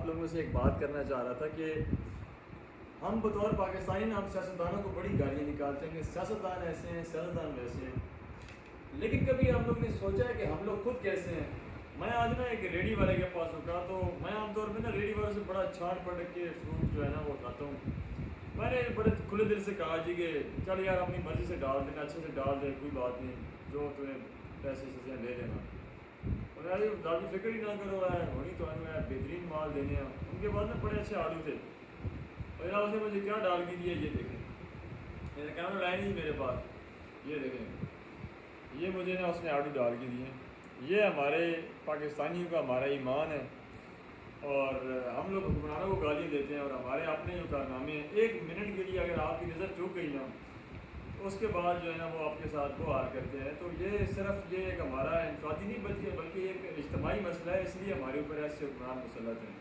لوگوں سے ایک بات کرنا چاہ رہا تھا کہ ہم بطور پاکستانی نا ہم سیاستدانوں کو بڑی گالیاں نکالتے ہیں کہ سیاستدان ایسے ہیں، سیاستدان ویسے ہیں، لیکن کبھی ہم لوگ نے سوچا ہے کہ ہم لوگ خود کیسے ہیں؟ میں آج نا ایک ریڈی والے کے پاس رکا تو میں عام طور پہ نا ریڈی والے سے بڑا چھانٹ پڑھ کے فروٹ جو ہے نا وہ کھاتا ہوں۔ میں نے بڑے کھلے دل سے کہا جی کہ چل یار اپنی مرضی سے ڈال دینا، اچھے سے ڈال دے، کوئی بات نہیں، جو تمہیں پیسے سے لے لینا، اور یار زیادہ فکر ہی نہ کرو ہے ہونی تو ہے بہترین مال دینے ہیں۔ ان کے بعد میں بڑے اچھے آلو تھے، اور یار اس نے مجھے کیا ڈال کے دیا، یہ دیکھیں، میرے کیمرہ لائن نہیں میرے پاس، یہ دیکھیں، یہ مجھے نا اس نے آلو ڈال کے دیے۔ یہ ہمارے پاکستانیوں کا ہمارا ایمان ہے، اور ہم لوگ حکمرانوں کو گالیاں دیتے ہیں، اور ہمارے اپنے جو کارنامے ہیں، ایک منٹ کے لیے اگر آپ کی نظر چوک گئی نا اس کے بعد جو ہے نا وہ آپ کے ساتھ وہ حال کرتے ہیں۔ تو یہ صرف یہ ایک ہمارا انفرادی نہیں بلکہ ایک اجتماعی مسئلہ ہے، اس لیے ہمارے اوپر ایسے حکمران مسلط ہیں۔